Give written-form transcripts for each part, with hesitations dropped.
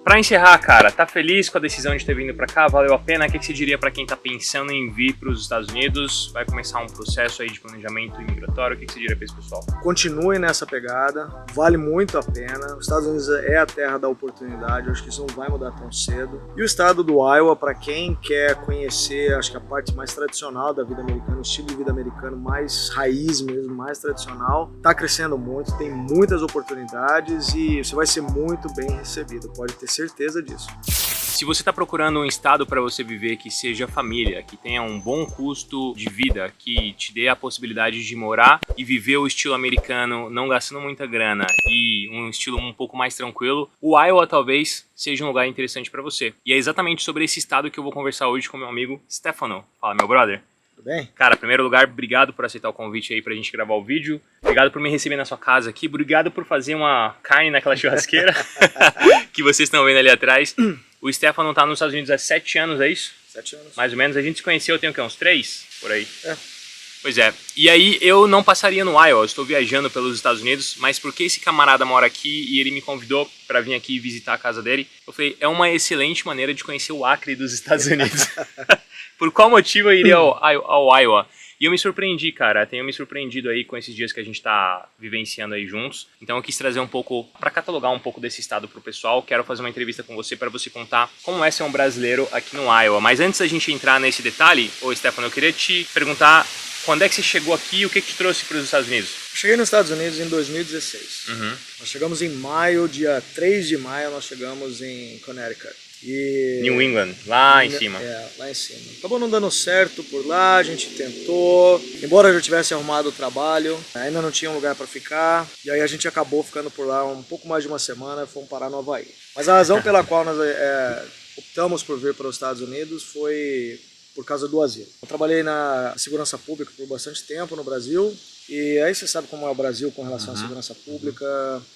Pra encerrar, cara, tá feliz com a decisão de ter vindo pra cá? Valeu a pena? O que você diria pra quem tá pensando em vir pros Estados Unidos? Vai começar um processo aí de planejamento imigratório, o que você diria pra esse pessoal? Continue nessa pegada, vale muito a pena. Os Estados Unidos é a terra da oportunidade, eu acho que isso não vai mudar tão cedo. E o estado do Iowa, para quem quer conhecer, acho que a parte mais tradicional da vida americana, o estilo de vida americano mais raiz mesmo, mais tradicional, tá crescendo muito, tem muitas oportunidades e você vai ser muito bem recebido, pode ter certeza disso. Se você está procurando um estado para você viver que seja família, que tenha um bom custo de vida, que te dê a possibilidade de morar e viver o estilo americano, não gastando muita grana e um estilo um pouco mais tranquilo, o Iowa talvez seja um lugar interessante para você. E é exatamente sobre esse estado que eu vou conversar hoje com meu amigo Stefano. Fala, meu brother. Tudo bem? Cara, em primeiro lugar, obrigado por aceitar o convite aí pra gente gravar o vídeo. Obrigado por me receber na sua casa aqui. Obrigado por fazer uma carne naquela churrasqueira que vocês estão vendo ali atrás. O Stefano tá nos Estados Unidos há 7 anos, é isso? 7 anos. Mais ou menos. A gente se conheceu, tem o quê? Uns 3? Por aí. É. Pois é. E aí eu não passaria no Iowa, eu estou viajando pelos Estados Unidos, mas porque esse camarada mora aqui e ele me convidou para vir aqui visitar a casa dele, eu falei, é uma excelente maneira de conhecer o Acre dos Estados Unidos. Por qual motivo eu iria ao Iowa? E eu me surpreendi, cara, tenho me surpreendido aí com esses dias que a gente tá vivenciando aí juntos. Então eu quis trazer um pouco, para catalogar um pouco desse estado pro pessoal. Quero fazer uma entrevista com você para você contar como é ser um brasileiro aqui no Iowa. Mas antes da gente entrar nesse detalhe, ô Stefano, eu queria te perguntar quando é que você chegou aqui e o que te trouxe para os Estados Unidos? Cheguei nos Estados Unidos em 2016. Uhum. Nós chegamos em maio, dia 3 de maio, nós chegamos em Connecticut. E... New England, lá em cima. É, lá em cima. Acabou não dando certo por lá, a gente tentou. Embora eu já tivesse arrumado o trabalho, ainda não tinha um lugar para ficar. E aí a gente acabou ficando por lá um pouco mais de uma semana e fomos parar no Havaí. Mas a razão pela qual nós optamos por vir para os Estados Unidos foi por causa do asilo. Eu trabalhei na segurança pública por bastante tempo no Brasil. E aí você sabe como é o Brasil com relação à segurança pública,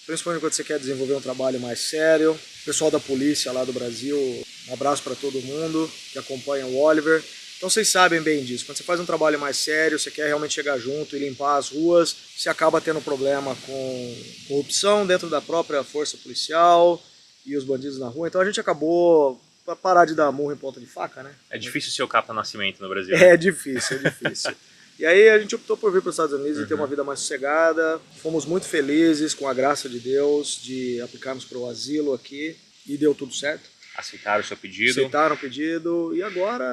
principalmente quando você quer desenvolver um trabalho mais sério. O pessoal da polícia lá do Brasil, um abraço para todo mundo que acompanha o Oliver. Então vocês sabem bem disso, quando você faz um trabalho mais sério, você quer realmente chegar junto e limpar as ruas, você acaba tendo problema com corrupção dentro da própria força policial e os bandidos na rua. Então a gente acabou, para parar de dar murro em ponta de faca, né? É difícil ser o capa nascimento no Brasil. É difícil, é difícil. E aí a gente optou por vir para os Estados Unidos e ter uma vida mais sossegada. Fomos muito felizes com a graça de Deus de aplicarmos para o asilo aqui e deu tudo certo. Aceitaram o seu pedido? Aceitaram o pedido e agora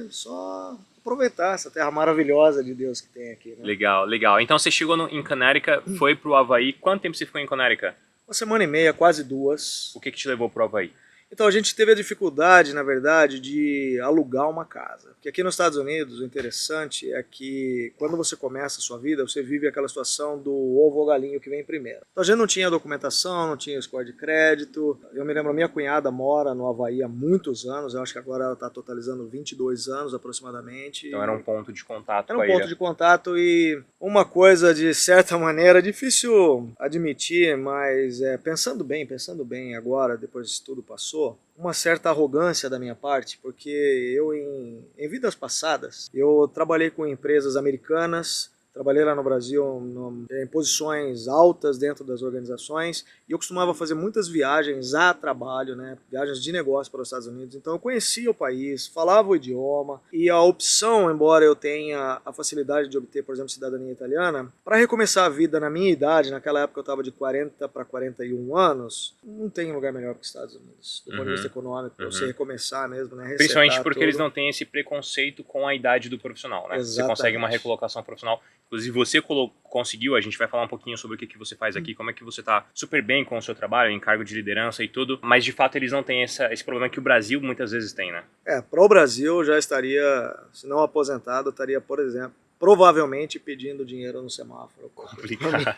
é só aproveitar essa terra maravilhosa de Deus que tem aqui. Né? Legal, legal. Então você chegou em Connecticut, foi para o Havaí. Quanto tempo você ficou em Connecticut? 1,5 semana, quase 2. O que te levou para o Havaí? Então a gente teve a dificuldade, na verdade, de alugar uma casa. Porque aqui nos Estados Unidos o interessante é que quando você começa a sua vida, você vive aquela situação do ovo ou galinho que vem primeiro. Então a gente não tinha documentação, não tinha score de crédito. Eu me lembro, a minha cunhada mora no Havaí há muitos anos, eu acho que agora ela está totalizando 22 anos aproximadamente. Então era um ponto de contato com a ilha. Era um ponto de contato e uma coisa de certa maneira, difícil admitir, mas pensando bem agora, depois que tudo passou, uma certa arrogância da minha parte, porque eu em vidas passadas, eu trabalhei com empresas americanas, trabalhei lá no Brasil em posições altas dentro das organizações e eu costumava fazer muitas viagens a trabalho, né, viagens de negócio para os Estados Unidos. Então eu conhecia o país, falava o idioma e a opção, embora eu tenha a facilidade de obter, por exemplo, cidadania italiana, para recomeçar a vida na minha idade, naquela época eu estava de 40 para 41 anos, não tem lugar melhor que os Estados Unidos, do ponto de vista econômico, para você recomeçar mesmo, né, principalmente porque eles não têm esse preconceito com a idade do profissional, né? Exatamente. Você consegue uma recolocação profissional. Inclusive você conseguiu, a gente vai falar um pouquinho sobre o que você faz aqui, como é que você tá super bem com o seu trabalho, em cargo de liderança e tudo, mas de fato eles não têm esse problema que o Brasil muitas vezes tem, né? Para o Brasil já estaria, se não aposentado, estaria, por exemplo, provavelmente pedindo dinheiro no semáforo. Complicado.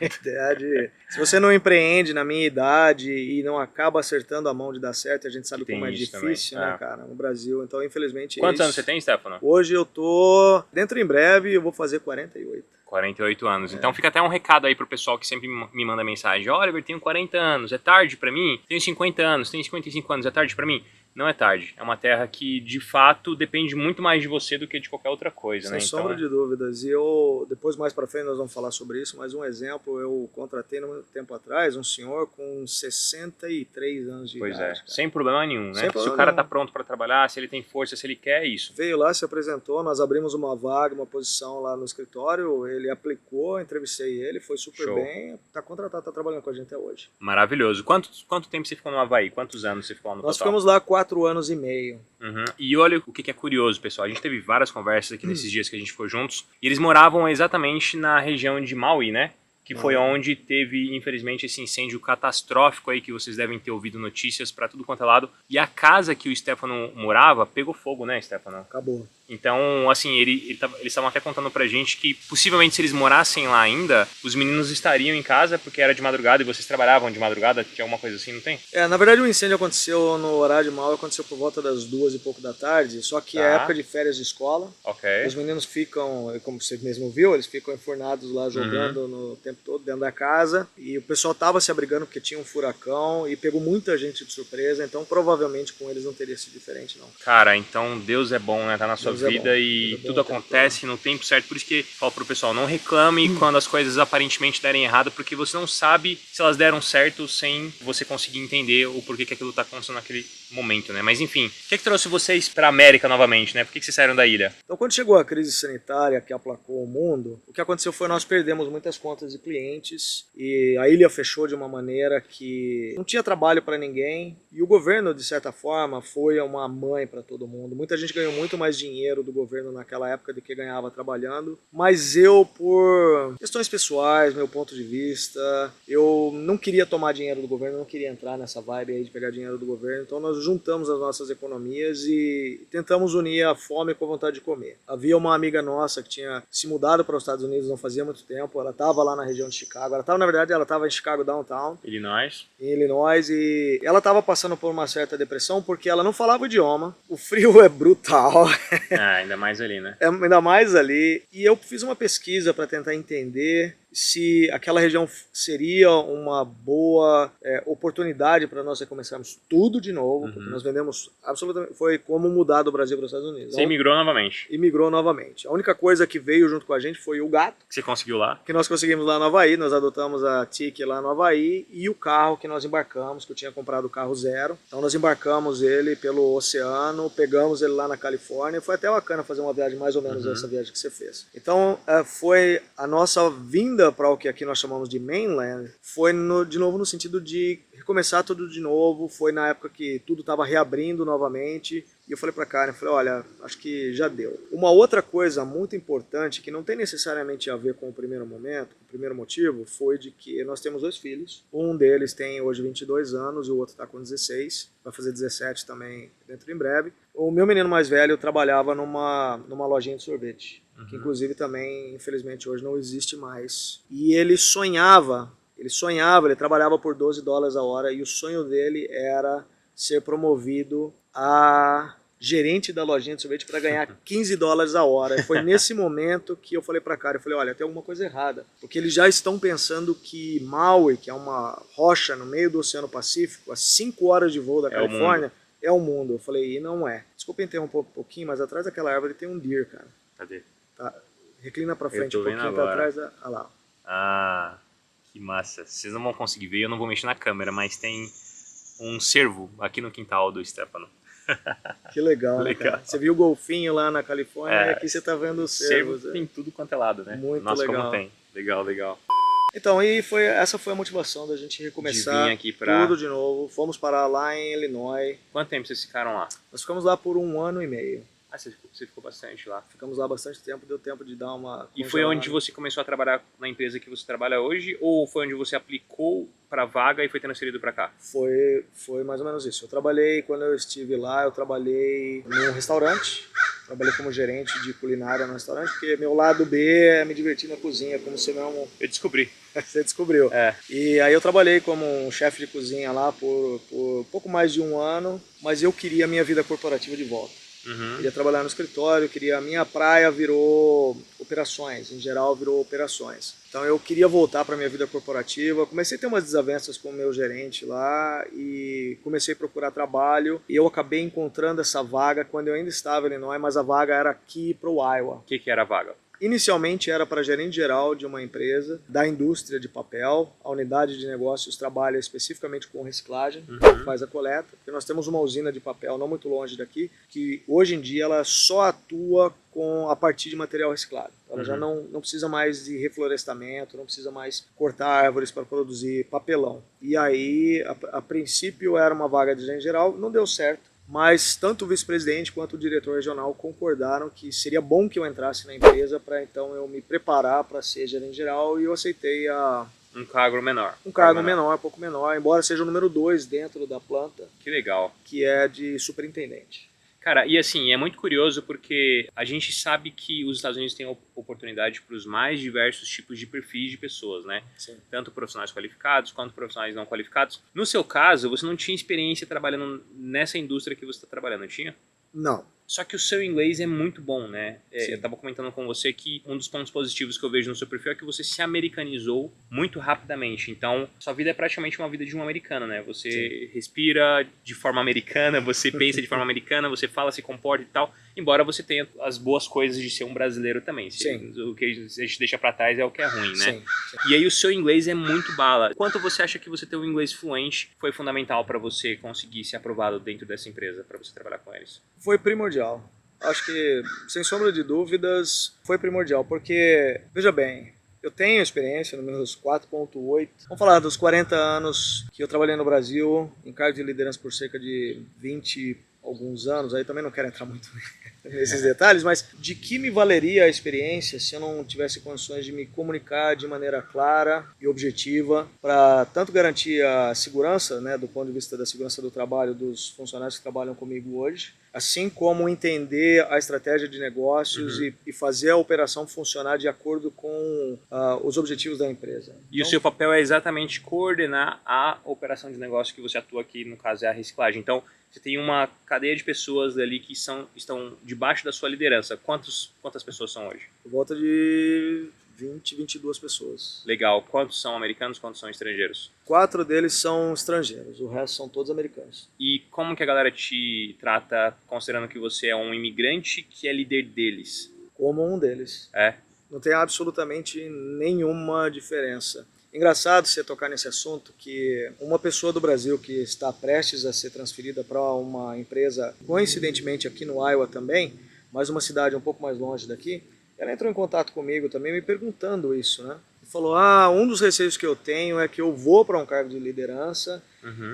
Se você não empreende na minha idade e não acaba acertando a mão de dar certo, a gente sabe como é difícil, também, né, cara, no Brasil. Então, infelizmente... Quantos anos você tem, Stefano? Hoje eu tô, dentro em breve, eu vou fazer 48. 48 anos. Então fica até um recado aí pro pessoal que sempre me manda mensagem. Oliver, tenho 40 anos, é tarde pra mim? Tenho 50 anos, tenho 55 anos, é tarde pra mim? não é tarde. É uma terra que, de fato, depende muito mais de você do que de qualquer outra coisa, né? Sem sombra de dúvidas. E eu, depois mais para frente nós vamos falar sobre isso, mas um exemplo, eu contratei um tempo atrás um senhor com 63 anos de Pois idade. é, sem problema nenhum, né? Sem Se problema o cara nenhum. tá pronto para trabalhar, se ele tem força, se ele quer, é isso. Veio lá, se apresentou, nós abrimos uma vaga, uma posição lá no escritório, ele aplicou, entrevistei ele, foi super Show. bem, tá contratado, tá trabalhando com a gente até hoje. Maravilhoso. Quanto tempo você ficou no Havaí? Quantos anos você ficou lá no Nós total? ficamos lá 4 anos e meio. Uhum. E olha o que é curioso, pessoal. A gente teve várias conversas aqui nesses dias que a gente ficou juntos. E eles moravam exatamente na região de Maui, né? Que foi onde teve, infelizmente, esse incêndio catastrófico aí que vocês devem ter ouvido notícias para tudo quanto é lado. E a casa que o Stefano morava pegou fogo, né, Stefano? Acabou. Então, assim, eles estavam até contando pra gente que possivelmente se eles morassem lá ainda, os meninos estariam em casa porque era de madrugada e vocês trabalhavam de madrugada, tinha alguma coisa assim, não tem? Na verdade o incêndio aconteceu no horário de Maui, aconteceu por volta das 2 e pouco da tarde, só que é época de férias de escola. Ok. Os meninos ficam, como você mesmo viu, eles ficam enfurnados lá jogando no tempo todo dentro da casa. E o pessoal tava se abrigando porque tinha um furacão e pegou muita gente de surpresa, então provavelmente com eles não teria sido diferente não. Cara, então Deus é bom, né? Tá na sua Deus é vida bom. e Deus é bom tudo o tempo acontece no tempo certo. Por isso que eu falo pro pessoal, não reclame quando as coisas aparentemente derem errado, porque você não sabe se elas deram certo sem você conseguir entender o porquê que aquilo tá acontecendo naquele momento, né? Mas enfim, o que trouxe vocês pra América novamente, né? Por que vocês saíram da ilha? Então, quando chegou a crise sanitária que aplacou o mundo, o que aconteceu foi nós perdemos muitas contas de clientes e a ilha fechou de uma maneira que não tinha trabalho para ninguém e o governo, de certa forma, foi uma mãe para todo mundo. Muita gente ganhou muito mais dinheiro do governo naquela época do que ganhava trabalhando, mas eu, por questões pessoais, meu ponto de vista, eu não queria tomar dinheiro do governo, não queria entrar nessa vibe aí de pegar dinheiro do governo, então nós juntamos as nossas economias e tentamos unir a fome com a vontade de comer. Havia uma amiga nossa que tinha se mudado para os Estados Unidos não fazia muito tempo, ela estava lá na região de Chicago, ela estava em Chicago Downtown, Illinois. em Illinois, e ela estava passando por uma certa depressão porque ela não falava o idioma, o frio é brutal, Ainda mais ali, né? ainda mais ali, e eu fiz uma pesquisa para tentar entender se aquela região seria uma boa oportunidade para nós recomeçarmos tudo de novo, porque nós vendemos absolutamente, foi como mudar do Brasil para os Estados Unidos. Você imigrou novamente. Imigrou novamente. A única coisa que veio junto com a gente foi o gato, Que você conseguiu lá? que nós conseguimos lá no Havaí, nós adotamos a Tiki lá no Havaí, e o carro que nós embarcamos, que eu tinha comprado o carro zero. Então nós embarcamos ele pelo oceano, pegamos ele lá na Califórnia, foi até bacana fazer uma viagem mais ou menos essa viagem que você fez. Então foi a nossa vinda para o que aqui nós chamamos de mainland, foi de novo no sentido de recomeçar tudo de novo, foi na época que tudo estava reabrindo novamente, e eu falei para a Karen, olha, acho que já deu. Uma outra coisa muito importante, que não tem necessariamente a ver com o primeiro momento, o primeiro motivo, foi de que nós temos 2 filhos, um deles tem hoje 22 anos e o outro está com 16, vai fazer 17 também dentro em breve. O meu menino mais velho trabalhava numa lojinha de sorvete, que inclusive também, infelizmente, hoje não existe mais. E ele trabalhava por $12 a hora e o sonho dele era ser promovido a gerente da lojinha de sorvete para ganhar $15 a hora. E foi nesse momento que eu falei para cara, olha, tem alguma coisa errada, porque eles já estão pensando que Maui, que é uma rocha no meio do Oceano Pacífico, a 5 horas de voo da Califórnia, é o mundo. Eu falei, e não é. Desculpa interromper um pouquinho, mas atrás daquela árvore tem um deer, cara. Cadê? Tá. Reclina para frente um pouquinho, agora. tá atrás da... Olha lá. Ah, que massa. Vocês não vão conseguir ver, eu não vou mexer na câmera, mas tem um cervo aqui no quintal do Stefano. Que legal, né, cara? Você viu o golfinho lá na Califórnia e aqui você tá vendo os cervos. Cervo tem tudo quanto é lado, né? Muito Nossa, legal. como tem. Legal, legal. Então, essa foi a motivação da gente recomeçar De vir aqui tudo de novo. Fomos parar lá em Illinois. Quanto tempo vocês ficaram lá? Nós ficamos lá por 1 ano e meio. Ah, você ficou bastante lá. Ficamos lá bastante tempo, deu tempo de dar uma... E foi onde você começou a trabalhar na empresa que você trabalha hoje? Ou foi onde você aplicou para vaga e foi transferido para cá? Foi mais ou menos isso. Quando eu estive lá, eu trabalhei num restaurante. Trabalhei como gerente de culinária no restaurante, porque meu lado B é me divertir na cozinha, como você mesmo... Eu descobri. Você descobriu. É. E aí eu trabalhei como um chefe de cozinha lá por pouco mais de 1 ano, mas eu queria a minha vida corporativa de volta. Queria trabalhar no escritório, a minha praia virou operações, em geral virou operações. Então eu queria voltar para a minha vida corporativa, comecei a ter umas desavenças com o meu gerente lá e comecei a procurar trabalho e eu acabei encontrando essa vaga quando eu ainda estava em Illinois, mas a vaga era aqui para o Iowa. O que era a vaga? Inicialmente era para gerente geral de uma empresa da indústria de papel. A unidade de negócios trabalha especificamente com reciclagem, faz a coleta. E nós temos uma usina de papel não muito longe daqui, que hoje em dia ela só atua a partir de material reciclado. Ela já não precisa mais de reflorestamento, não precisa mais cortar árvores para produzir papelão. E aí, a princípio era uma vaga de gerente geral, não deu certo. Mas tanto o vice-presidente quanto o diretor regional concordaram que seria bom que eu entrasse na empresa para então eu me preparar para ser gerente geral e eu aceitei um cargo menor. Um cargo menor, pouco menor, embora seja o número 2 dentro da planta. Que legal. Que é de superintendente. Cara, e assim, é muito curioso porque a gente sabe que os Estados Unidos têm oportunidade para os mais diversos tipos de perfis de pessoas, né? Sim. Tanto profissionais qualificados quanto profissionais não qualificados. No seu caso, você não tinha experiência trabalhando nessa indústria que você está trabalhando, tinha? Não. Só que o seu inglês é muito bom, né? Eu estava comentando com você que um dos pontos positivos que eu vejo no seu perfil é que você se americanizou muito rapidamente. Então, sua vida é praticamente uma vida de um americano, né? Você respira de forma americana, você pensa de forma americana, você fala, se comporta e tal. Embora você tenha as boas coisas de ser um brasileiro também. O que a gente deixa pra trás é o que é ruim, né? Sim. E aí o seu inglês é muito bala. Quanto você acha que você ter um inglês fluente foi fundamental para você conseguir ser aprovado dentro dessa empresa, para você trabalhar com eles? Foi primordial. Acho que, sem sombra de dúvidas, foi primordial, porque, veja bem, eu tenho experiência nos meus 4.8, vamos falar dos 40 anos que eu trabalhei no Brasil, em cargo de liderança por cerca de 20 alguns anos, aí também não quero entrar muito nesses detalhes, mas de que me valeria a experiência se eu não tivesse condições de me comunicar de maneira clara e objetiva para tanto garantir a segurança, né, do ponto de vista da segurança do trabalho dos funcionários que trabalham comigo hoje, assim como entender a estratégia de negócios e fazer a operação funcionar de acordo com os objetivos da empresa. E o seu papel é exatamente coordenar a operação de negócio que você atua aqui, no caso é a reciclagem. Então, você tem uma cadeia de pessoas ali que estão debaixo da sua liderança. Quantas pessoas são hoje? Por volta de 20, 22 pessoas. Legal. Quantos são americanos, quantos são estrangeiros? 4 deles são estrangeiros, o resto são todos americanos. E como que a galera te trata, considerando que você é um imigrante que é líder deles? Como um deles. É? Não tem absolutamente nenhuma diferença. Engraçado você tocar nesse assunto que uma pessoa do Brasil que está prestes a ser transferida para uma empresa, coincidentemente aqui no Iowa também, mas uma cidade um pouco mais longe daqui, ela entrou em contato comigo também me perguntando isso, né? Falou, um dos receios que eu tenho é que eu vou para um cargo de liderança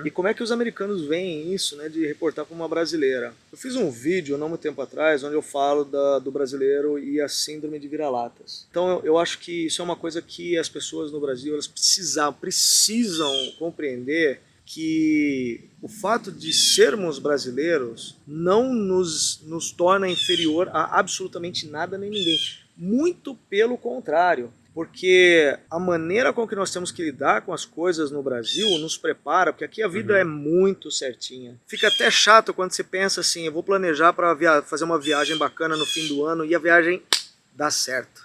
e como é que os americanos veem isso, né, de reportar para uma brasileira. Eu fiz um vídeo não muito tempo atrás onde eu falo do brasileiro e a síndrome de vira-latas. Então eu acho que isso é uma coisa que as pessoas no Brasil elas precisam compreender, que o fato de sermos brasileiros não nos torna inferior a absolutamente nada nem ninguém. Muito pelo contrário. Porque a maneira com que nós temos que lidar com as coisas no Brasil nos prepara, porque aqui a vida é muito certinha. Fica até chato quando você pensa assim, eu vou planejar para fazer uma viagem bacana no fim do ano e a viagem dá certo.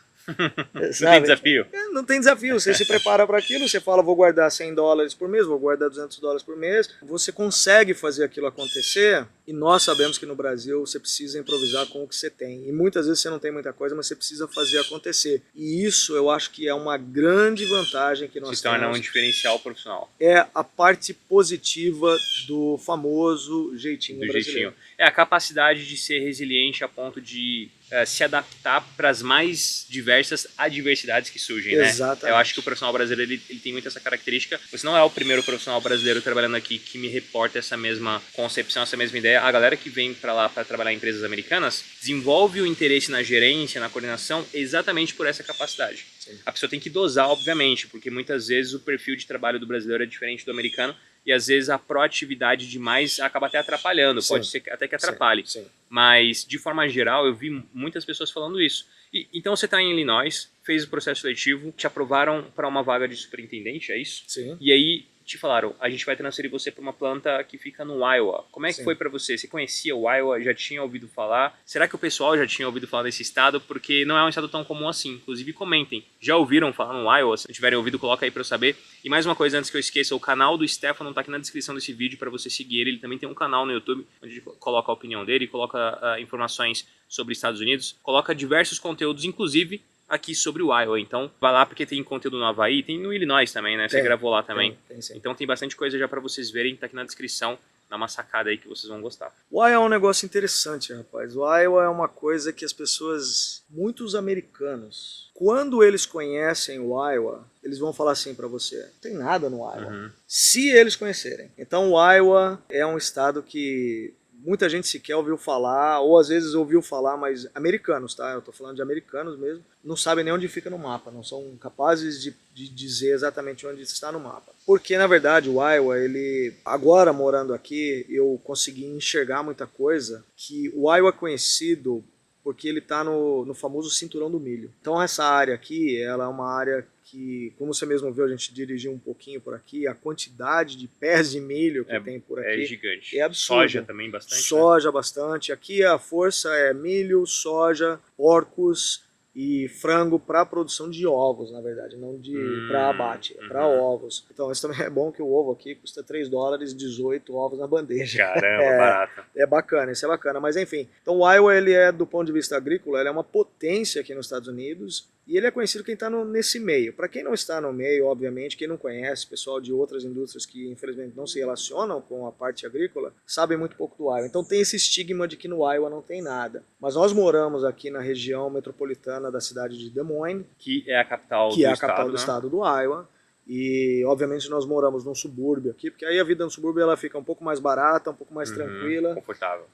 Não tem desafio? Não tem desafio, você se prepara para aquilo, você fala vou guardar $100 por mês, vou guardar $200 por mês, você consegue fazer aquilo acontecer e nós sabemos que no Brasil você precisa improvisar com o que você tem e muitas vezes você não tem muita coisa, mas você precisa fazer acontecer e isso eu acho que é uma grande vantagem que nós temos. Se torna um diferencial profissional. É a parte positiva do famoso jeitinho brasileiro. É a capacidade de ser resiliente a ponto de se adaptar para as mais diversas adversidades que surgem, né? Exatamente. Eu acho que o profissional brasileiro ele tem muito essa característica. Você não é o primeiro profissional brasileiro trabalhando aqui que me reporta essa mesma concepção, essa mesma ideia. A galera que vem para lá para trabalhar em empresas americanas desenvolve o interesse na gerência, na coordenação, exatamente por essa capacidade. Sim. A pessoa tem que dosar, obviamente, porque muitas vezes o perfil de trabalho do brasileiro é diferente do americano e às vezes a proatividade demais acaba até atrapalhando, pode ser até que atrapalhe. Sim. Mas, de forma geral, eu vi muitas pessoas falando isso. Então você está em Illinois, fez o processo seletivo, te aprovaram para uma vaga de superintendente, é isso? Sim. E aí te falaram, a gente vai transferir você para uma planta que fica no Iowa. Como é que Sim. foi para você? Você conhecia o Iowa? Já tinha ouvido falar? Será que o pessoal já tinha ouvido falar desse estado? Porque não é um estado tão comum assim. Inclusive, comentem. Já ouviram falar no Iowa? Se não tiverem ouvido, coloca aí para eu saber. E mais uma coisa antes que eu esqueça, o canal do Stefano tá aqui na descrição desse vídeo para você seguir ele. Ele também tem um canal no YouTube onde ele coloca a opinião dele, coloca informações sobre Estados Unidos, coloca diversos conteúdos, inclusive aqui sobre o Iowa. Então vai lá porque tem conteúdo no Havaí, tem no Illinois também, né? Você gravou lá também. Tem sim. Então tem bastante coisa já para vocês verem, tá aqui na descrição. Dá uma sacada aí que vocês vão gostar. O Iowa é um negócio interessante, rapaz. O Iowa é uma coisa que as pessoas, muitos americanos, quando eles conhecem o Iowa, eles vão falar assim pra você, não tem nada no Iowa. Se eles conhecerem. Então o Iowa é um estado que muita gente sequer ouviu falar, ou às vezes ouviu falar, mas americanos, tá? Eu tô falando de americanos mesmo, não sabem nem onde fica no mapa, não são capazes de dizer exatamente onde está no mapa. Porque, na verdade, o Iowa, ele, agora morando aqui, eu consegui enxergar muita coisa, que o Iowa é conhecido porque ele está no famoso cinturão do milho. Então essa área aqui, ela é uma área que, como você mesmo viu, a gente dirigiu um pouquinho por aqui, a quantidade de pés de milho que tem por aqui é gigante. é absurda. Soja também bastante. Soja bastante. Aqui a força é milho, soja, porcos e frango para produção de ovos, na verdade, não para abate, é para ovos. Então isso também é bom que o ovo aqui custa $3, 18 ovos na bandeja. Caramba, barato. É bacana, isso é bacana, mas enfim. Então o Iowa, ele é, do ponto de vista agrícola, ele é uma potência aqui nos Estados Unidos e ele é conhecido quem está nesse meio. Para quem não está no meio, obviamente, quem não conhece, pessoal de outras indústrias que infelizmente não se relacionam com a parte agrícola, sabem muito pouco do Iowa. Então tem esse estigma de que no Iowa não tem nada. Mas nós moramos aqui na região metropolitana da cidade de Des Moines, que é a capital do estado do Iowa. E obviamente nós moramos num subúrbio aqui, porque aí a vida no subúrbio ela fica um pouco mais barata, um pouco mais tranquila. Confortável.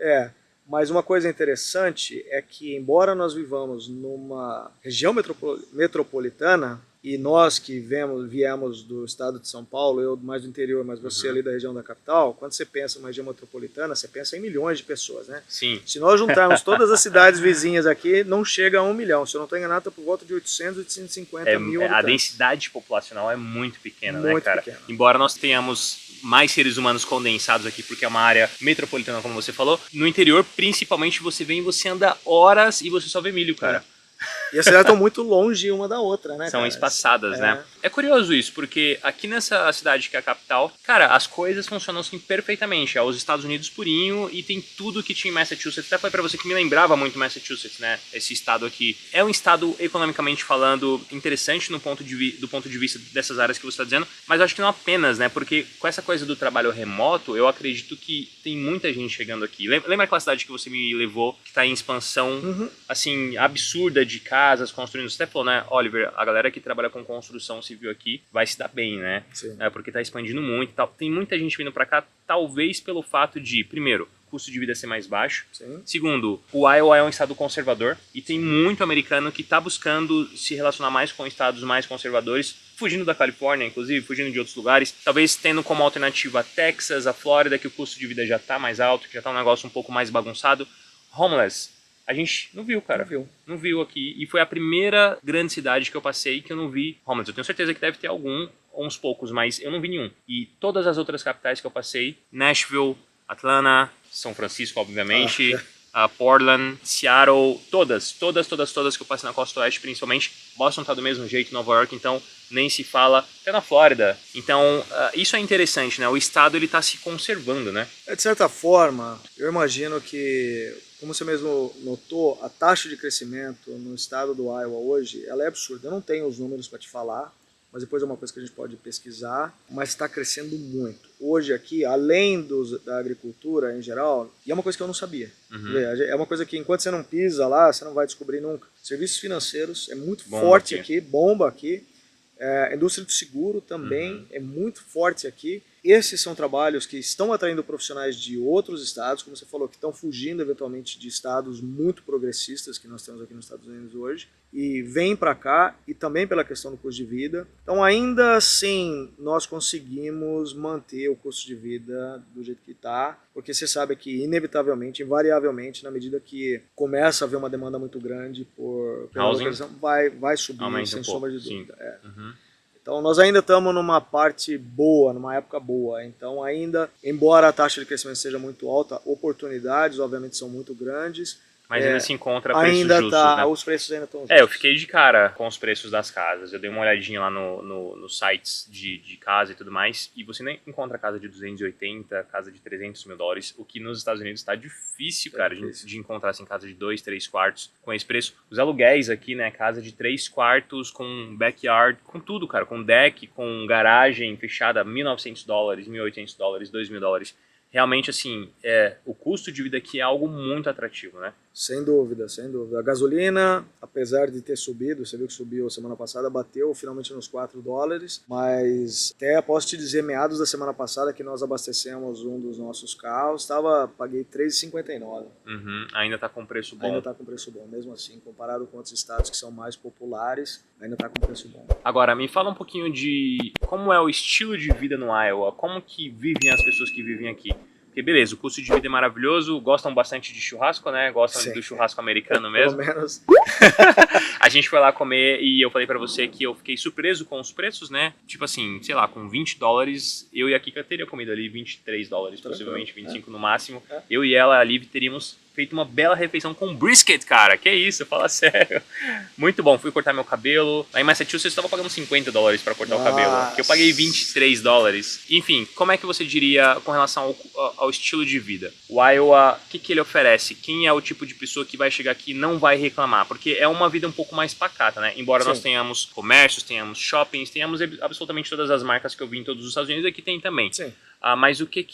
Mas uma coisa interessante é que, embora nós vivamos numa região metropolitana, e nós que viemos do estado de São Paulo, eu mais do interior, mas você ali da região da capital, quando você pensa em uma região metropolitana, você pensa em milhões de pessoas, né? Sim. Se nós juntarmos todas as cidades vizinhas aqui, não chega a 1 milhão. Se eu não estou enganado, está por volta de 800, 850 mil habitantes. A densidade populacional é muito pequena, muito né, cara? Pequena. Embora nós tenhamos mais seres humanos condensados aqui, porque é uma área metropolitana, como você falou, no interior, principalmente, você vem e você anda horas e você só vê milho, cara. E as cidades estão muito longe uma da outra, né? São espaçadas, né? É curioso isso, porque aqui nessa cidade que é a capital, cara, as coisas funcionam assim perfeitamente. É os Estados Unidos purinho e tem tudo que tinha em Massachusetts. Até falei pra você que me lembrava muito Massachusetts, né? Esse estado aqui. É um estado, economicamente falando, interessante do ponto de vista dessas áreas que você está dizendo, mas eu acho que não apenas, né? Porque com essa coisa do trabalho remoto, eu acredito que tem muita gente chegando aqui. Lembra aquela cidade que você me levou, que tá em expansão, assim, absurda de casas construindo? Você até falou, né, Oliver, a galera que trabalha com construção civil aqui vai se dar bem, né? Sim. Porque tá expandindo muito e tal. Tem muita gente vindo pra cá, talvez pelo fato de, primeiro, custo de vida ser mais baixo. Sim. Segundo, o Iowa é um estado conservador e tem muito americano que tá buscando se relacionar mais com estados mais conservadores, fugindo da Califórnia, inclusive, fugindo de outros lugares, talvez tendo como alternativa a Texas, a Flórida, que o custo de vida já tá mais alto, que já tá um negócio um pouco mais bagunçado. Homeless, a gente não viu, cara. Não viu aqui. E foi a primeira grande cidade que eu passei que eu não vi homeless. Eu tenho certeza que deve ter algum, ou uns poucos, mas eu não vi nenhum. E todas as outras capitais que eu passei, Nashville, Atlanta, São Francisco, obviamente, Portland, Seattle, todas que eu passei na costa oeste, principalmente. Boston tá do mesmo jeito, Nova York, então nem se fala, até na Flórida. Então, isso é interessante, né? O estado, ele tá se conservando, né? De certa forma, eu imagino que, como você mesmo notou, a taxa de crescimento no estado do Iowa hoje, ela é absurda. Eu não tenho os números para te falar, mas depois é uma coisa que a gente pode pesquisar, mas está crescendo muito. Hoje aqui, além da agricultura em geral, e é uma coisa que eu não sabia. É uma coisa que enquanto você não pisa lá, você não vai descobrir nunca. Serviços financeiros é muito forte aqui, bomba aqui. A indústria do seguro também é muito forte aqui. Esses são trabalhos que estão atraindo profissionais de outros estados, como você falou, que estão fugindo eventualmente de estados muito progressistas que nós temos aqui nos Estados Unidos hoje, e vêm para cá, e também pela questão do custo de vida. Então, ainda assim, nós conseguimos manter o custo de vida do jeito que está, porque você sabe que, inevitavelmente, invariavelmente, na medida que começa a haver uma demanda muito grande pela localização, vai subir, sem sombra de dúvida. Então nós ainda estamos numa parte boa, numa época boa. Então ainda, embora a taxa de crescimento seja muito alta, oportunidades obviamente são muito grandes. Mas ainda se encontra preços Ainda justos, tá, né? os preços ainda estão justos. Eu fiquei de cara com os preços das casas. Eu dei uma olhadinha lá nos sites de casa e tudo mais, e você nem encontra casa de 280, casa de 300 mil dólares, o que nos Estados Unidos está difícil, cara, de encontrar assim, casa de 2, 3 quartos com esse preço. Os aluguéis aqui, né, casa de 3 quartos com backyard, com tudo, cara, com deck, com garagem fechada, 1.900 dólares, 1.800 dólares, 2.000 dólares. Realmente, assim, o custo de vida aqui é algo muito atrativo, né? Sem dúvida, sem dúvida. A gasolina, apesar de ter subido, você viu que subiu semana passada, bateu finalmente nos 4 dólares, mas até posso te dizer, meados da semana passada que nós abastecemos um dos nossos carros, paguei R$3,59. Ainda tá com preço bom. Ainda tá com preço bom, mesmo assim, comparado com outros estados que são mais populares, ainda tá com preço bom. Agora, me fala um pouquinho de como é o estilo de vida no Iowa, como que vivem as pessoas que vivem aqui. Porque beleza, o custo de vida é maravilhoso, gostam bastante de churrasco, né? Gostam do churrasco americano mesmo. Pelo menos. A gente foi lá comer e eu falei pra você que eu fiquei surpreso com os preços, né? Tipo assim, sei lá, com 20 dólares, eu e a Kika teria comido ali 23 dólares, possivelmente 25 no máximo. Eu e ela ali teríamos feito uma bela refeição com brisket, cara. Que isso, fala sério. Muito bom, fui cortar meu cabelo. Lá em Massachusetts eu estava pagando 50 dólares para cortar o cabelo. Que eu paguei 23 dólares. Enfim, como é que você diria com relação ao estilo de vida? O Iowa, o que ele oferece? Quem é o tipo de pessoa que vai chegar aqui e não vai reclamar? Porque é uma vida um pouco mais pacata, né? Embora nós tenhamos comércios, tenhamos shoppings, tenhamos absolutamente todas as marcas que eu vi em todos os Estados Unidos, aqui tem também. Sim. Mas o que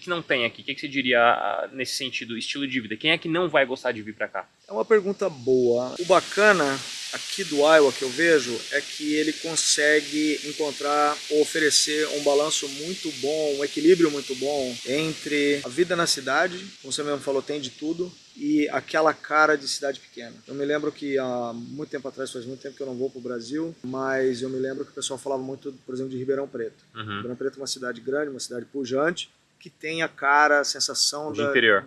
não tem aqui? O que você diria nesse sentido, estilo de vida? Quem é que não vai gostar de vir para cá? É uma pergunta boa. O bacana aqui do Iowa que eu vejo é que ele consegue encontrar ou oferecer um balanço muito bom, um equilíbrio muito bom entre a vida na cidade, como você mesmo falou, tem de tudo, e aquela cara de cidade pequena. Eu me lembro que há muito tempo atrás, faz muito tempo que eu não vou para o Brasil, mas eu me lembro que o pessoal falava muito, por exemplo, de Ribeirão Preto. Ribeirão Preto é uma cidade grande, uma cidade pujante, que tem a cara, a sensação de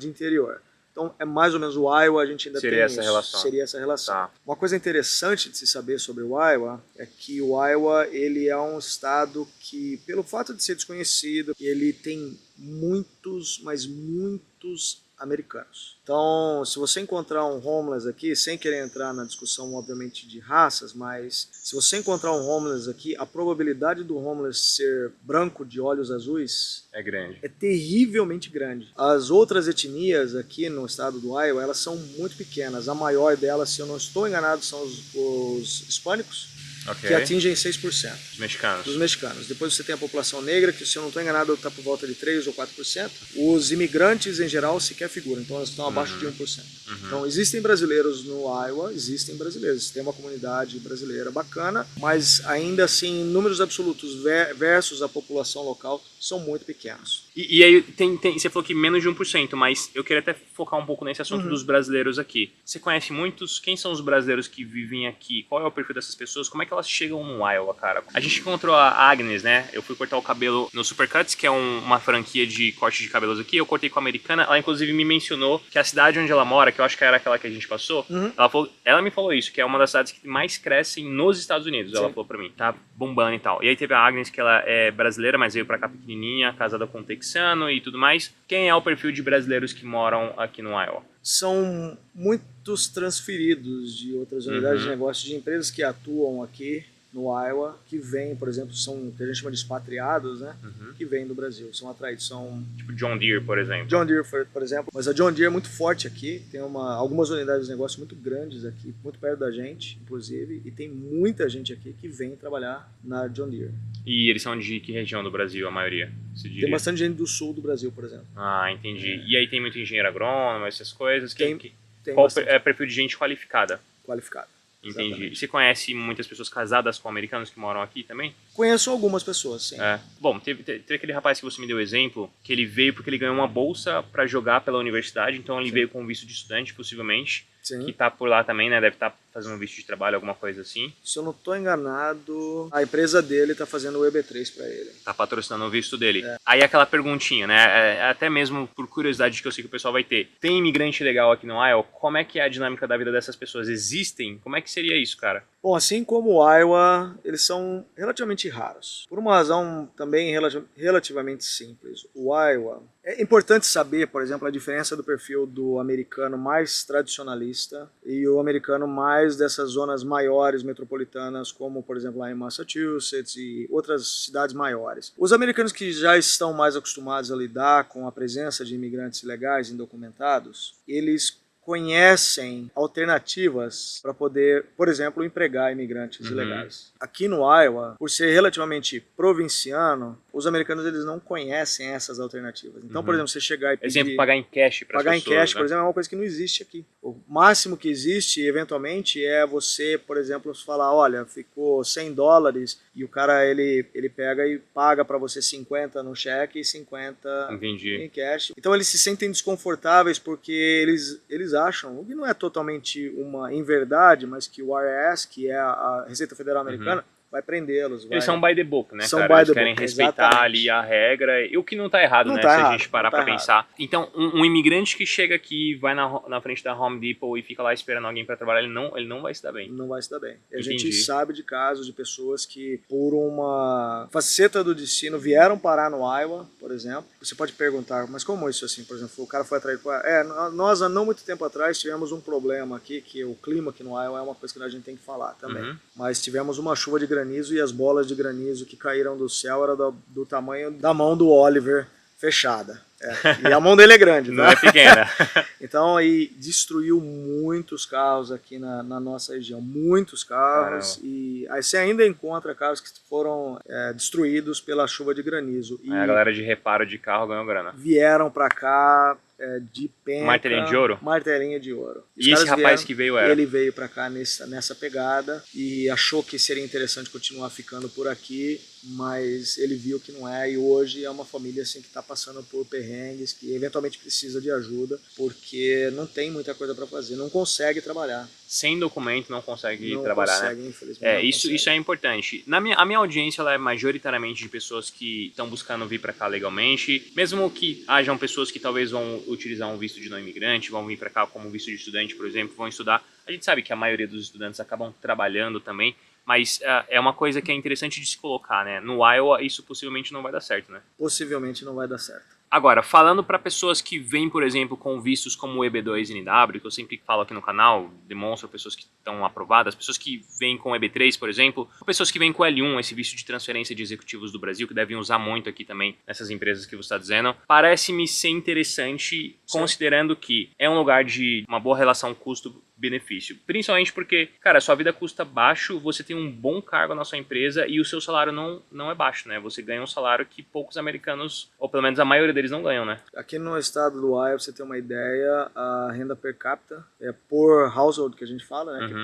interior. Então é mais ou menos o Iowa, a gente ainda tem essa relação. Seria essa relação. Tá. Uma coisa interessante de se saber sobre o Iowa é que o Iowa ele é um estado que, pelo fato de ser desconhecido, ele tem muitos, mas muitos americanos. Então, se você encontrar um homeless aqui, sem querer entrar na discussão, obviamente, de raças, mas se você encontrar um homeless aqui, a probabilidade do homeless ser branco de olhos azuis é grande. É terrivelmente grande. As outras etnias aqui no estado do Iowa, elas são muito pequenas. A maior delas, se eu não estou enganado, são os hispânicos, que atingem 6%. Dos mexicanos. Depois você tem a população negra, que se eu não estou enganado está por volta de 3 ou 4%. Os imigrantes em geral sequer figuram, então elas estão abaixo de 1%. Então existem brasileiros no Iowa, existem brasileiros. Tem uma comunidade brasileira bacana, mas ainda assim, números absolutos versus a população local são muito pequenos. E aí você falou que menos de 1%, mas eu queria até focar um pouco nesse assunto dos brasileiros aqui. Você conhece muitos? Quem são os brasileiros que vivem aqui? Qual é o perfil dessas pessoas? Como é que elas chegam no Iowa, cara? A gente encontrou a Agnes, né? Eu fui cortar o cabelo no Supercuts, que é uma franquia de corte de cabelos aqui. Eu cortei com a americana. Ela, inclusive, me mencionou que a cidade onde ela mora, que eu acho que era aquela que a gente passou, ela me falou isso, que é uma das cidades que mais crescem nos Estados Unidos. Ela falou pra mim, tá bombando e tal. E aí teve a Agnes, que ela é brasileira, mas veio pra cá pequenininha, casada com um texano e tudo mais. Quem é o perfil de brasileiros que moram aqui no Iowa? São muitos transferidos de outras unidades de negócio, de empresas que atuam aqui no Iowa, que vêm, por exemplo, são o que a gente chama de expatriados, né? Que vêm do Brasil, são atraídos, tipo John Deere, por exemplo. John Deere, por exemplo, mas a John Deere é muito forte aqui, tem algumas unidades de negócio muito grandes aqui, muito perto da gente, inclusive, e tem muita gente aqui que vem trabalhar na John Deere. E eles são de que região do Brasil, a maioria? Tem bastante gente do sul do Brasil, por exemplo. Ah, entendi. E aí tem muito engenheiro agrônomo, essas coisas? Tem qual é o perfil de gente qualificada? Qualificada. Entendi. Exatamente. E você conhece muitas pessoas casadas com americanos que moram aqui também? Conheço algumas pessoas, sim. Bom, teve aquele rapaz que você me deu exemplo, que ele veio porque ele ganhou uma bolsa para jogar pela universidade, então ele veio com visto de estudante, possivelmente. Sim. que tá por lá também, né? Deve estar fazendo um visto de trabalho, alguma coisa assim. Se eu não tô enganado, a empresa dele tá fazendo o EB3 para ele. Tá patrocinando o visto dele. Aí aquela perguntinha, né? Até mesmo por curiosidade que eu sei que o pessoal vai ter. Tem imigrante legal aqui no Iowa? Como é que é a dinâmica da vida dessas pessoas? Existem? Como é que seria isso, cara? Bom, assim como o Iowa, eles são relativamente raros. Por uma razão também relativamente simples. O Iowa... É importante saber, por exemplo, a diferença do perfil do americano mais tradicionalista e o americano mais dessas zonas maiores metropolitanas, como, por exemplo, lá em Massachusetts e outras cidades maiores. Os americanos que já estão mais acostumados a lidar com a presença de imigrantes ilegais indocumentados, eles conhecem alternativas para poder, por exemplo, empregar imigrantes ilegais. Aqui no Iowa, por ser relativamente provinciano, os americanos eles não conhecem essas alternativas. Então, por exemplo, você chegar e pedir... Exemplo, pagar em cash para as pessoas. Pagar em cash, né? por exemplo, é uma coisa que não existe aqui. O máximo que existe, eventualmente, é você, por exemplo, falar, olha, ficou $100 e o cara, ele pega e paga para você 50 no cheque e 50 Entendi. em cash. Então, eles se sentem desconfortáveis porque eles acham, o que não é totalmente uma inverdade, mas que o IRS, que é a Receita Federal Americana, vai prendê-los. Eles são by the book, né, São cara? by Eles the querem book, respeitar exatamente. ali a regra, e o que não tá errado, Não né? tá Se errado, a gente parar não tá pra pensar. Então, um imigrante que chega aqui, vai na frente da Home Depot e fica lá esperando alguém pra trabalhar, ele não vai se dar bem. Não vai se dar bem. A Entendi. gente sabe de casos de pessoas que, por uma faceta do destino, vieram parar no Iowa, por exemplo. Você pode perguntar, mas como isso assim? Por exemplo, o cara foi atraído para... nós há não muito tempo atrás tivemos um problema aqui, que o clima aqui no Iowa é uma coisa que a gente tem que falar também. Mas tivemos uma chuva de granizo e as bolas de granizo que caíram do céu era do tamanho da mão do Oliver fechada. E a mão dele é grande, tá? Não é pequena. Então aí destruiu muitos carros aqui na nossa região, muitos carros. Caramba. E aí você ainda encontra carros que foram destruídos pela chuva de granizo. E Aí a galera de reparo de carro ganhou grana. vieram pra cá de penca. Martelinho de ouro? Martelinho de ouro. Os E esse caras rapaz vieram, que veio era? Ele veio pra cá nessa pegada e achou que seria interessante continuar ficando por aqui, mas ele viu que não é, e hoje é uma família assim que está passando por perrengues, que eventualmente precisa de ajuda, porque não tem muita coisa para fazer, não consegue trabalhar. Sem documento não consegue Não trabalhar, consegue, né? infelizmente. Isso é importante. A minha audiência ela é majoritariamente de pessoas que estão buscando vir para cá legalmente, mesmo que hajam pessoas que talvez vão utilizar um visto de não imigrante, vão vir para cá como visto de estudante, por exemplo, vão estudar. A gente sabe que a maioria dos estudantes acabam trabalhando também, mas é uma coisa que é interessante de se colocar, né? No Iowa isso possivelmente não vai dar certo, né? Possivelmente não vai dar certo. Agora, falando para pessoas que vêm, por exemplo, com vistos como o EB2 e NW, que eu sempre falo aqui no canal, demonstro pessoas que estão aprovadas, pessoas que vêm com o EB3, por exemplo, ou pessoas que vêm com o L1, esse visto de transferência de executivos do Brasil, que devem usar muito aqui também nessas empresas que você está dizendo, parece-me ser interessante, considerando que é um lugar de uma boa relação custo-benefício. Principalmente porque, cara, sua vida custa baixo, você tem um bom cargo na sua empresa e o seu salário não é baixo, né? Você ganha um salário que poucos americanos, ou pelo menos a maioria deles não ganham, né? Aqui no estado do Iowa, pra você ter uma ideia, a renda per capita é por household, que a gente fala, né? Que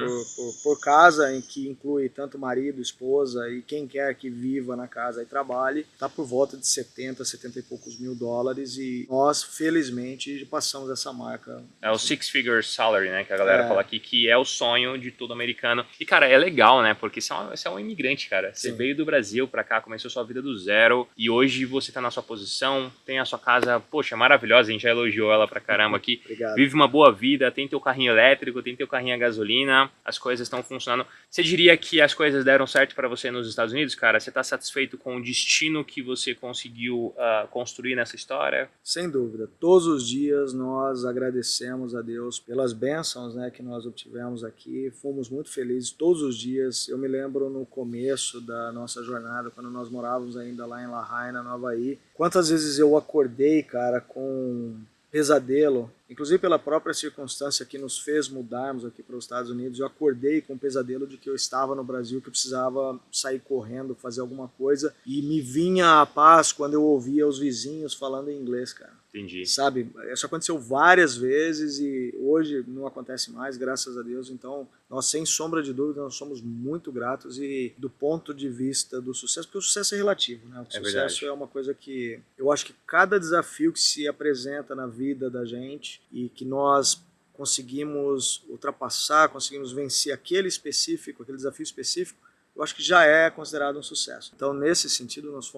por casa, em que inclui tanto marido, esposa e quem quer que viva na casa e trabalhe, tá por volta de 70 e poucos mil dólares, e nós, felizmente, passamos essa marca. É o six-figure salary, né? Que a galera fala aqui, que é o sonho de todo americano. E, cara, é legal, né? Porque você é um imigrante, cara. Você veio do Brasil pra cá, começou sua vida do zero, e hoje você tá na sua posição, tem a sua casa, poxa, maravilhosa, a gente já elogiou ela pra caramba aqui. Obrigado. Vive uma boa vida, tem teu carrinho elétrico, tem teu carrinho a gasolina, as coisas estão funcionando. Você diria que as coisas deram certo pra você nos Estados Unidos, cara? Você tá satisfeito com o destino que você conseguiu construir nessa história? Sem dúvida. Todos os dias nós agradecemos a Deus pelas bênçãos, né, que nós obtivemos aqui. Fomos muito felizes todos os dias. Eu me lembro no começo da nossa jornada, quando nós morávamos ainda lá em Lahaina, no Havaí, quantas vezes eu acordei, cara, com pesadelo, inclusive pela própria circunstância que nos fez mudarmos aqui para os Estados Unidos. Eu acordei com um pesadelo de que eu estava no Brasil, que eu precisava sair correndo, fazer alguma coisa, e me vinha a paz quando eu ouvia os vizinhos falando em inglês, cara. Entendi. Sabe, isso aconteceu várias vezes e hoje não acontece mais, graças a Deus. Então, nós, sem sombra de dúvida, nós somos muito gratos, e do ponto de vista do sucesso, porque o sucesso é relativo, né? O sucesso é uma coisa que eu acho que cada desafio que se apresenta na vida da gente e que nós conseguimos ultrapassar, conseguimos vencer aquele desafio específico, eu acho que já é considerado um sucesso. Então, nesse sentido, nós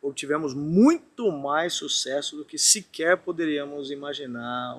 obtivemos muito mais sucesso do que sequer poderíamos imaginar.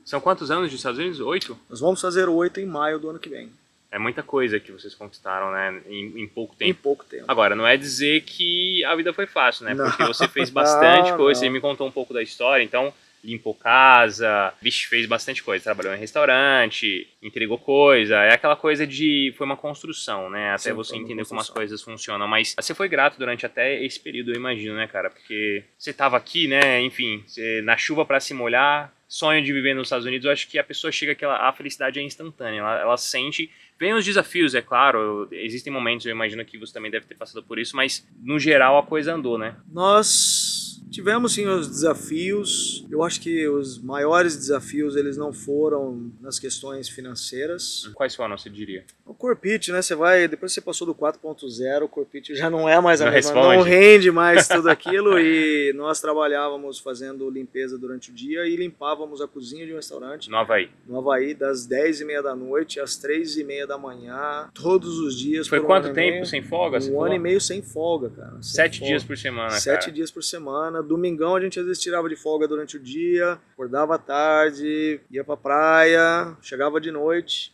São quantos anos dos Estados Unidos? 8? Nós vamos fazer 8 em maio do ano que vem. É muita coisa que vocês conquistaram, né, em pouco tempo. Em pouco tempo. Agora, não é dizer que a vida foi fácil, né? Não. Porque você fez bastante coisa, Não. você me contou um pouco da história, então limpou casa, vixe, fez bastante coisa, trabalhou em restaurante, entregou coisa, é aquela coisa foi uma construção, né, até você entender como as coisas funcionam, mas você foi grato durante até esse período, eu imagino, né, cara, porque você tava aqui, né, enfim, na chuva para se molhar, sonho de viver nos Estados Unidos, eu acho que a pessoa chega que a felicidade é instantânea, ela sente, vem os desafios, é claro, existem momentos, eu imagino que você também deve ter passado por isso, mas no geral a coisa andou, né? Nós tivemos sim os desafios, eu acho que os maiores desafios eles não foram nas questões financeiras. Quais foram, você diria? O Corpit, né, depois você passou do 4.0, o Corpit já não é mais a mesma, responde. não rende mais tudo aquilo e nós trabalhávamos fazendo limpeza durante o dia e limpávamos a cozinha de um restaurante. No Havaí. No Havaí, das 10h30 da noite às 3h30 da manhã, todos os dias. Foi quanto tempo sem folga? Um ano e meio sem folga, cara. 7 dias por semana, cara. 7 dias por semana. Domingão a gente às vezes tirava de folga durante o dia, acordava à tarde, ia pra praia, chegava de noite.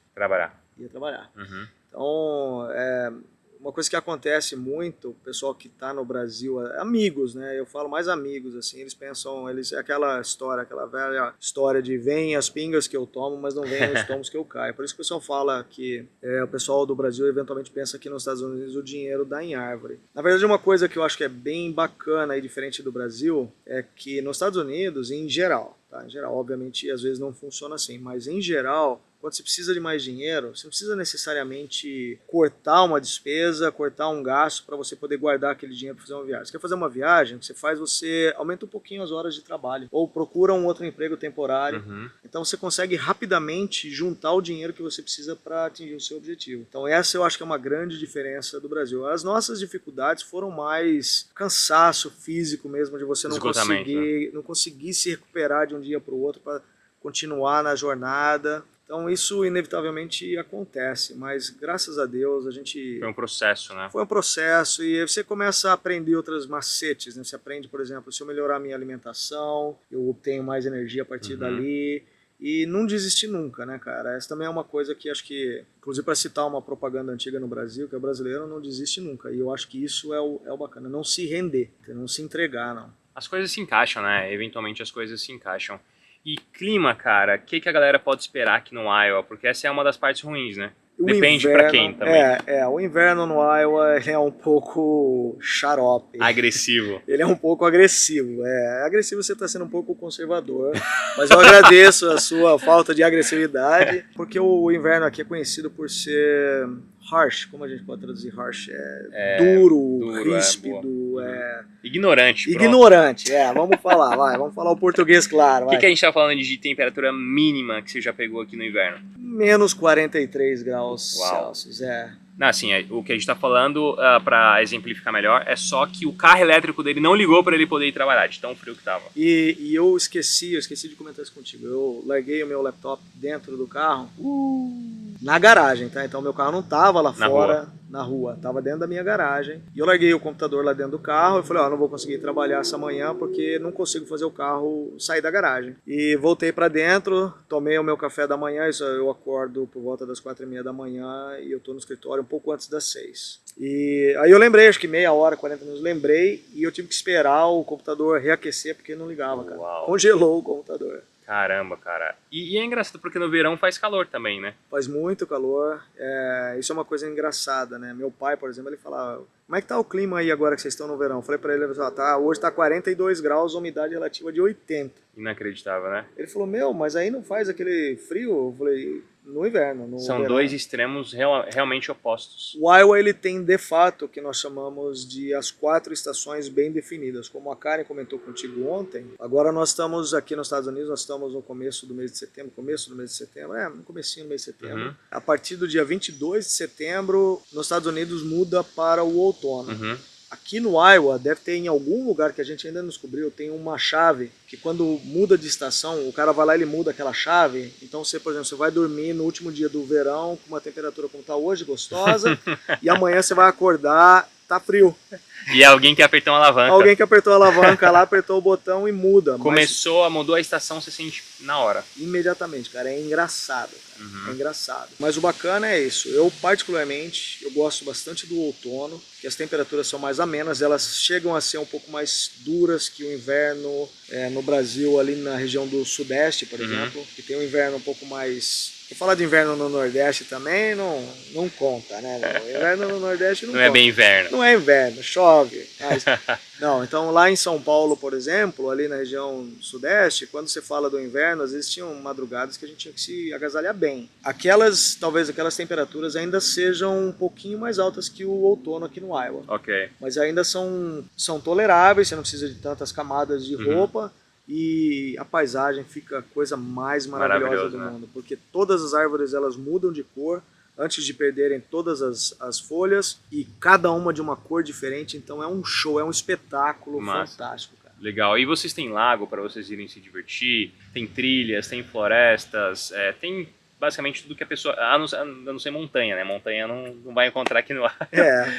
Ia trabalhar. Uhum. Então, uma coisa que acontece muito, o pessoal que está no Brasil, amigos, né? Eu falo mais amigos, assim, eles pensam, aquela velha história de vem as pingas que eu tomo, mas não vem os tomos que eu caio. Por isso que o pessoal fala que o pessoal do Brasil eventualmente pensa que nos Estados Unidos o dinheiro dá em árvore. Na verdade, uma coisa que eu acho que é bem bacana e diferente do Brasil é que nos Estados Unidos, em geral, tá? Em geral, obviamente, às vezes não funciona assim, mas em geral, quando você precisa de mais dinheiro, você não precisa necessariamente cortar uma despesa, cortar um gasto para você poder guardar aquele dinheiro para fazer uma viagem. Você quer fazer uma viagem, você aumenta um pouquinho as horas de trabalho ou procura um outro emprego temporário. Uhum. Então você consegue rapidamente juntar o dinheiro que você precisa para atingir o seu objetivo. Então essa eu acho que é uma grande diferença do Brasil. As nossas dificuldades foram mais cansaço físico mesmo, de você não conseguir se recuperar de um dia para o outro para continuar na jornada. Então isso inevitavelmente acontece, mas graças a Deus a gente... Foi um processo, né? Foi um processo e você começa a aprender outros macetes, né? Você aprende, por exemplo, se eu melhorar a minha alimentação, eu obtenho mais energia a partir dali. E não desistir nunca, né, cara? Essa também é uma coisa que acho que, inclusive para citar uma propaganda antiga no Brasil, que é o brasileiro não desiste nunca. E eu acho que isso é o bacana, não se render, não se entregar, não. As coisas se encaixam, né? Eventualmente as coisas se encaixam. E clima, cara, o que a galera pode esperar aqui no Iowa? Porque essa é uma das partes ruins, né? Depende pra quem também. O inverno no Iowa é um pouco xarope. Agressivo. Ele é um pouco agressivo. Agressivo você está sendo um pouco conservador, mas eu agradeço a sua falta de agressividade, porque o inverno aqui é conhecido por ser harsh, como a gente pode traduzir harsh? Duro, ríspido, ignorante. Ignorante, vamos falar o português claro. O que a gente tá falando de temperatura mínima que você já pegou aqui no inverno? Menos 43 graus Celsius, Não, assim, o que a gente tá falando, pra exemplificar melhor, é só que o carro elétrico dele não ligou pra ele poder ir trabalhar, de tão frio que tava. E eu esqueci de comentar isso contigo. Eu larguei o meu laptop dentro do carro, na garagem, tá? Então meu carro não tava lá fora, na rua, tava dentro da minha garagem. E eu larguei o computador lá dentro do carro e falei, não vou conseguir trabalhar essa manhã porque não consigo fazer o carro sair da garagem. E voltei pra dentro, tomei o meu café da manhã, eu acordo por volta das 4h30 da manhã e eu tô no escritório um pouco antes das 6. E aí eu lembrei, acho que meia hora, 40 minutos, lembrei, e eu tive que esperar o computador reaquecer porque não ligava, cara. Congelou o computador. Caramba, cara. E é engraçado porque no verão faz calor também, né? Faz muito calor. Isso é uma coisa engraçada, né? Meu pai, por exemplo, ele falava, como é que tá o clima aí agora que vocês estão no verão? Eu falei pra ele, hoje tá 42 graus, umidade relativa de 80. Inacreditável, né? Ele falou, mas aí não faz aquele frio? Eu falei, no inverno. No São verão. Dois extremos realmente opostos. O Iowa, ele tem, de fato, o que nós chamamos de as 4 estações bem definidas. Como a Karen comentou contigo ontem, agora nós estamos aqui nos Estados Unidos, nós estamos no começo do mês de setembro, no comecinho do mês de setembro. A partir do dia 22 de setembro, nos Estados Unidos muda para o outono. Aqui no Iowa deve ter em algum lugar que a gente ainda não descobriu, tem uma chave que quando muda de estação, o cara vai lá e ele muda aquela chave. Então você, por exemplo, você vai dormir no último dia do verão com uma temperatura como está hoje, gostosa, e amanhã você vai acordar, tá frio. E alguém que apertou uma alavanca. Alguém que apertou a alavanca lá, apertou o botão e muda. Mudou a estação, você sente na hora. Imediatamente, cara, é engraçado, cara. É engraçado. Mas o bacana é isso, eu particularmente, eu gosto bastante do outono, que as temperaturas são mais amenas, elas chegam a ser um pouco mais duras que o inverno no Brasil, ali na região do Sudeste, por exemplo, que tem um inverno um pouco mais... Vou falar de inverno no Nordeste também, não conta, né? O inverno no Nordeste não conta. É bem inverno. Não é inverno, chove. Mas... Não, então lá em São Paulo, por exemplo, ali na região sudeste, quando você fala do inverno, às vezes tinham madrugadas que a gente tinha que se agasalhar bem. Talvez aquelas temperaturas ainda sejam um pouquinho mais altas que o outono aqui no Iowa. Ok. Mas ainda são toleráveis, você não precisa de tantas camadas de roupa. E a paisagem fica a coisa mais maravilhosa do mundo, porque todas as árvores elas mudam de cor antes de perderem todas as folhas, e cada uma de uma cor diferente, então é um show, é um espetáculo fantástico, cara. Legal. E vocês têm lago para vocês irem se divertir, tem trilhas, tem florestas, tem basicamente tudo que a pessoa... A não ser montanha, né? Montanha não vai encontrar aqui no Iowa.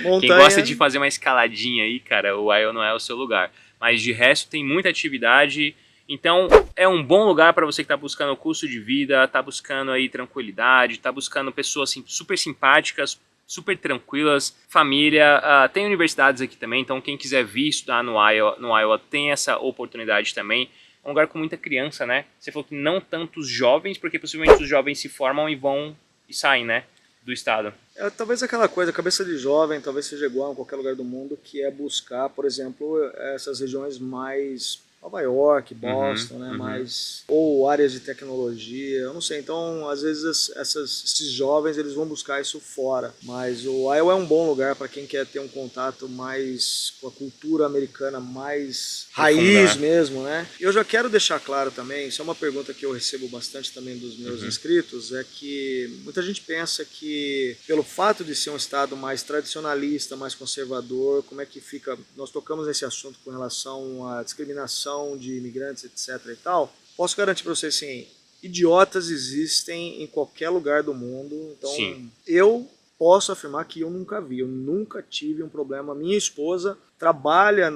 Montanha... Quem gosta de fazer uma escaladinha aí, cara, o Iowa não é o seu lugar. Mas de resto tem muita atividade, então é um bom lugar para você que está buscando custo de vida, está buscando aí tranquilidade, está buscando pessoas assim, super simpáticas, super tranquilas, família, tem universidades aqui também, então quem quiser vir estudar no Iowa tem essa oportunidade também. É um lugar com muita criança, né? Você falou que não tantos jovens, porque possivelmente os jovens se formam e saem, né, do estado. Talvez aquela coisa, cabeça de jovem, talvez seja igual em qualquer lugar do mundo, que é buscar, por exemplo, essas regiões mais Nova York, Boston, né, mais, ou áreas de tecnologia, eu não sei. Então, às vezes esses jovens eles vão buscar isso fora. Mas o Iowa é um bom lugar para quem quer ter um contato mais com a cultura americana, mais raiz mesmo, né? Eu já quero deixar claro também, isso é uma pergunta que eu recebo bastante também dos meus inscritos, é que muita gente pensa que pelo fato de ser um estado mais tradicionalista, mais conservador, como é que fica... Nós tocamos nesse assunto com relação à discriminação de imigrantes, etc. e tal. Posso garantir para vocês, assim, idiotas existem em qualquer lugar do mundo. Então, eu posso afirmar que eu nunca tive um problema. Minha esposa trabalha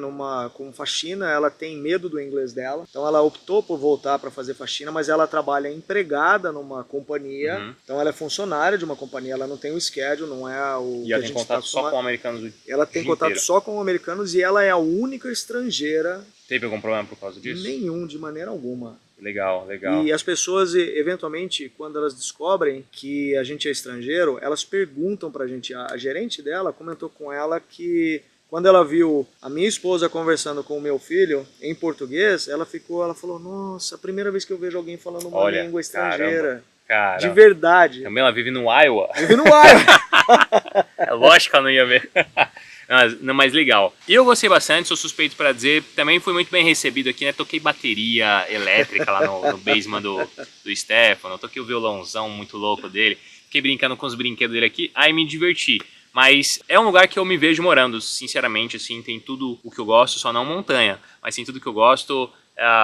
com faxina, ela tem medo do inglês dela, então ela optou por voltar para fazer faxina, mas ela trabalha empregada numa companhia, então ela é funcionária de uma companhia, ela não tem o schedule, não é o e ela tem contato só com americanos. Ela tem contato só com americanos e ela é a única estrangeira. Teve algum problema por causa disso? Nenhum, de maneira alguma. Legal, legal. E as pessoas, eventualmente, quando elas descobrem que a gente é estrangeiro, elas perguntam pra gente. A gerente dela comentou com ela que quando ela viu a minha esposa conversando com o meu filho em português, ela falou, nossa, a primeira vez que eu vejo alguém falando uma língua estrangeira. Caramba. De verdade. Também ela vive no Iowa. Vive no Iowa. É lógico que ela não ia ver. Mas legal. E eu gostei bastante, sou suspeito para dizer, também fui muito bem recebido aqui, né? Toquei bateria elétrica lá no basement do Stefano, toquei o violãozão muito louco dele, fiquei brincando com os brinquedos dele aqui, aí me diverti. Mas é um lugar que eu me vejo morando, sinceramente, assim, tem tudo o que eu gosto, só não montanha, mas tem tudo que eu gosto.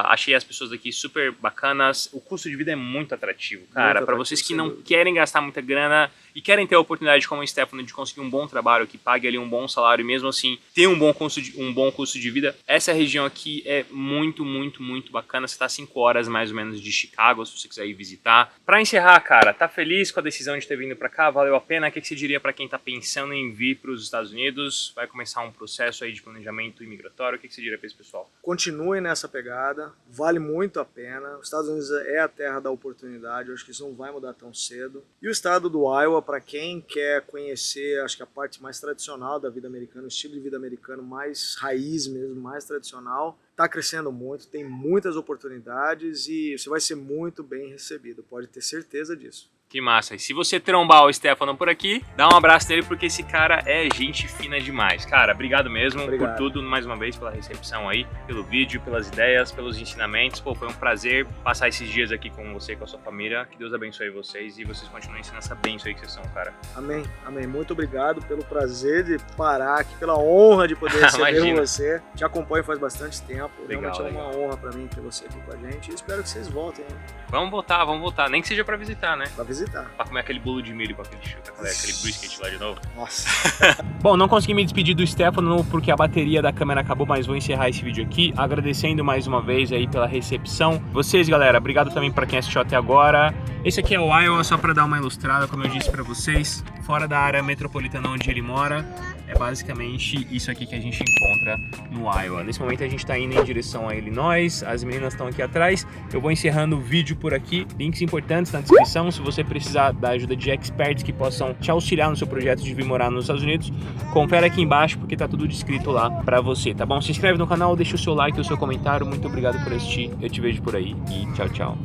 Achei as pessoas aqui super bacanas, o custo de vida é muito atrativo, cara, para vocês que não querem gastar muita grana e querem ter a oportunidade como o Stefano de conseguir um bom trabalho que pague ali um bom salário e mesmo assim ter um bom custo de vida, essa região aqui é muito, muito, muito bacana. Você está 5 horas mais ou menos de Chicago, se você quiser ir visitar. Para encerrar, cara, tá feliz com a decisão de ter vindo para cá? Valeu a pena? O que você diria para quem tá pensando em vir para os Estados Unidos? Vai começar um processo aí de planejamento imigratório, o que você diria para esse pessoal? Continuem nessa pegada, vale muito a pena. Os Estados Unidos é a terra da oportunidade, eu acho que isso não vai mudar tão cedo. E o estado do Iowa, para quem quer conhecer, acho que a parte mais tradicional da vida americana, o estilo de vida americano mais raiz mesmo, mais tradicional, está crescendo muito, tem muitas oportunidades e você vai ser muito bem recebido, pode ter certeza disso. Que massa. E se você trombar o Stefano por aqui, dá um abraço nele, porque esse cara é gente fina demais. Cara, obrigado mesmo por tudo, mais uma vez, pela recepção aí, pelo vídeo, pelas ideias, pelos ensinamentos. Pô, foi um prazer passar esses dias aqui com você e com a sua família. Que Deus abençoe vocês e vocês continuem sendo essa bênção aí que vocês são, cara. Amém, amém. Muito obrigado pelo prazer de parar aqui, pela honra de poder receber você. Te acompanho faz bastante tempo. Legal, realmente é uma honra pra mim ter você aqui com a gente. E espero que vocês voltem. Hein? Vamos voltar. Nem que seja pra visitar, né? Pra visitar. Pra comer aquele bolo de milho com aquele brisket lá de novo. Nossa. Bom, não consegui me despedir do Stefano porque a bateria da câmera acabou, mas vou encerrar esse vídeo aqui agradecendo mais uma vez aí pela recepção. Vocês, galera, obrigado também pra quem assistiu até agora. Esse aqui é o Iowa, só pra dar uma ilustrada, como eu disse pra vocês, fora da área metropolitana onde ele mora. É basicamente isso aqui que a gente encontra no Iowa. Nesse momento a gente está indo em direção a Illinois, as meninas estão aqui atrás. Eu vou encerrando o vídeo por aqui. Links importantes na descrição. Se você precisar da ajuda de experts que possam te auxiliar no seu projeto de vir morar nos Estados Unidos, confere aqui embaixo porque tá tudo descrito lá pra você, tá bom? Se inscreve no canal, deixa o seu like e o seu comentário. Muito obrigado por assistir. Eu te vejo por aí e tchau, tchau.